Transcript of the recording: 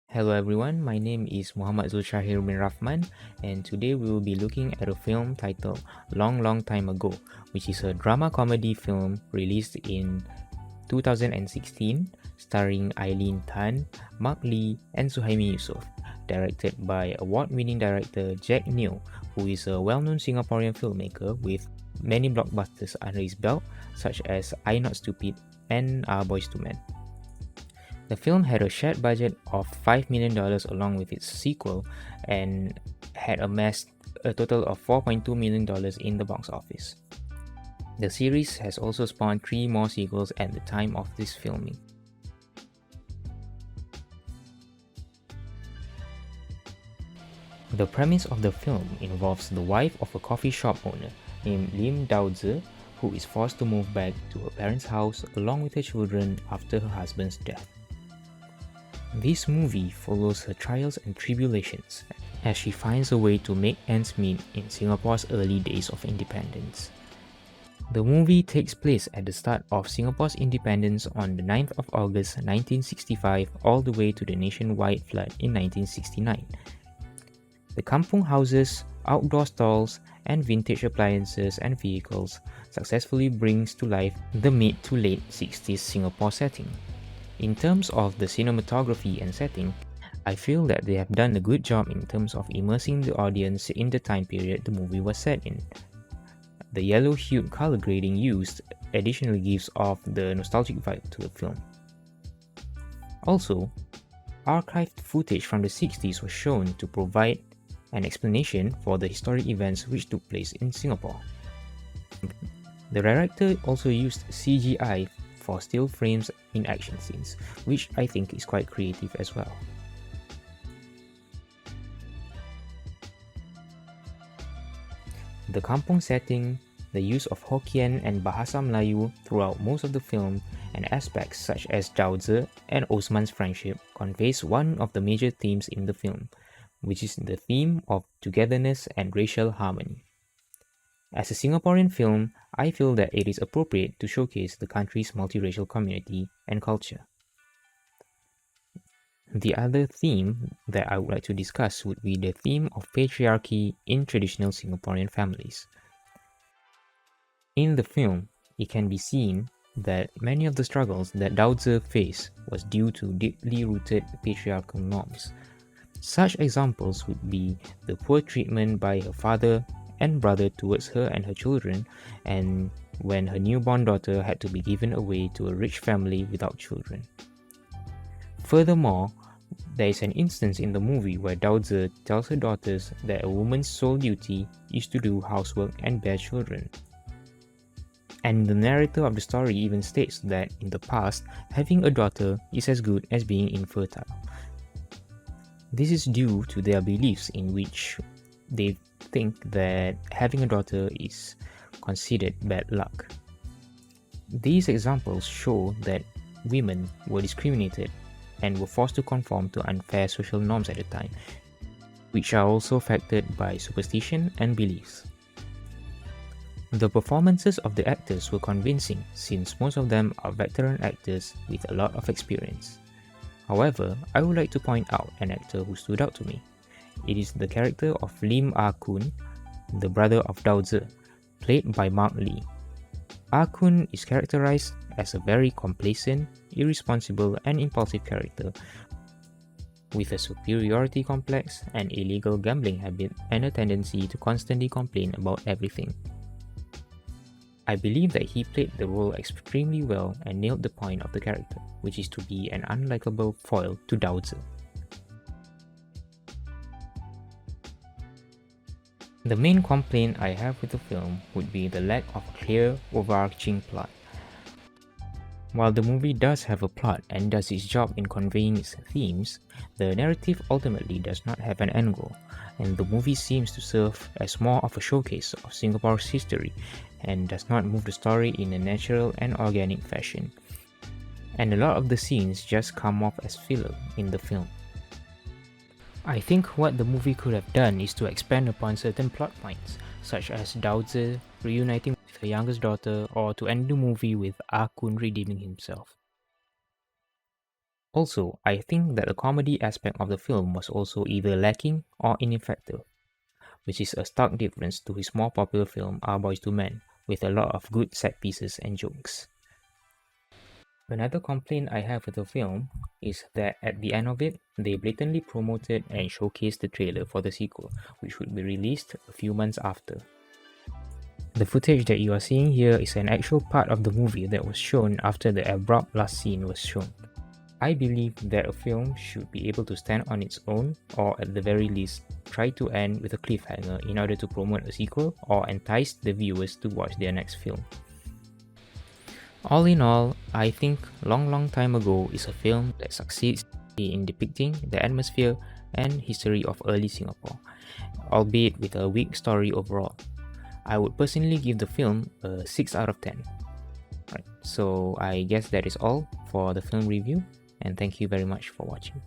Hello everyone, my name is Muhammad Zulsyahir bin Rafman, and today we will be looking at a film titled Long Long Time Ago, which is a drama comedy film released in 2016 starring Eileen Tan, Mark Lee, and Suhaimi Yusof, directed by award-winning director Jack Neo, who is a well-known Singaporean filmmaker with many blockbusters under his belt, such as I Not Stupid and Boys to Men. The film had a shared budget of $5 million along with its sequel and had amassed a total of $4.2 million in the box office. The series has also spawned 3 more sequels at the time of this filming. The premise of the film involves the wife of a coffee shop owner named Lim Dao-zi, who is forced to move back to her parents' house along with her children after her husband's death. This movie follows her trials and tribulations as she finds a way to make ends meet in Singapore's early days of independence. The movie takes place at the start of Singapore's independence on the 9th of August 1965 all the way to the nationwide flood in 1969. The kampung houses, outdoor stalls, and vintage appliances and vehicles successfully brings to life the mid to late 60s Singapore setting. In terms of the cinematography and setting, I feel that they have done a good job in terms of immersing the audience in the time period the movie was set in. The yellow-hued color grading used additionally gives off the nostalgic vibe to the film. Also, archived footage from the 60s was shown to provide an explanation for the historic events which took place in Singapore. The director also used CGI for still frames in action scenes, which I think is quite creative as well. The kampung setting, the use of Hokkien and Bahasa Melayu throughout most of the film, and aspects such as Dao-zi and Osman's friendship conveys one of the major themes in the film, which is the theme of togetherness and racial harmony. As a Singaporean film, I feel that it is appropriate to showcase the country's multiracial community and culture. The other theme that I would like to discuss would be the theme of patriarchy in traditional Singaporean families. In the film, it can be seen that many of the struggles that Dao-zi faced was due to deeply rooted patriarchal norms. Such examples would be the poor treatment by her father and brother towards her and her children, and when her newborn daughter had to be given away to a rich family without children. Furthermore, there is an instance in the movie where Dao-zi tells her daughters that a woman's sole duty is to do housework and bear children. And the narrator of the story even states that in the past, having a daughter is as good as being infertile. This is due to their beliefs in which they think that having a daughter is considered bad luck. These examples show that women were discriminated and were forced to conform to unfair social norms at the time, which are also affected by superstition and beliefs. The performances of the actors were convincing since most of them are veteran actors with a lot of experience. However, I would like to point out an actor who stood out to me. It is the character of Lim Ah-kun, the brother of Dao-zi, played by Mark Lee. Ah-kun is characterized as a very complacent, irresponsible, and impulsive character with a superiority complex, an illegal gambling habit, and a tendency to constantly complain about everything. I believe that he played the role extremely well and nailed the point of the character, which is to be an unlikable foil to Dao-zi. The main complaint I have with the film would be the lack of a clear, overarching plot. While the movie does have a plot and does its job in conveying its themes, the narrative ultimately does not have an end goal, and the movie seems to serve as more of a showcase of Singapore's history and does not move the story in a natural and organic fashion. And a lot of the scenes just come off as filler in the film. I think what the movie could have done is to expand upon certain plot points, such as Dao-zi reuniting with her youngest daughter, or to end the movie with Ah-kun redeeming himself. Also, I think that the comedy aspect of the film was also either lacking or ineffective, which is a stark difference to his more popular film Our Boys to Men, with a lot of good set pieces and jokes. Another complaint I have with the film is that at the end of it, they blatantly promoted and showcased the trailer for the sequel, which would be released a few months after. The footage that you are seeing here is an actual part of the movie that was shown after the abrupt last scene was shown. I believe that a film should be able to stand on its own, or at the very least, try to end with a cliffhanger in order to promote a sequel or entice the viewers to watch their next film. All in all, I think Long Time Ago is a film that succeeds in depicting the atmosphere and history of early Singapore, albeit with a weak story overall. I would personally give the film a 6 out of 10. Right, so I guess that is all for the film review, and thank you very much for watching.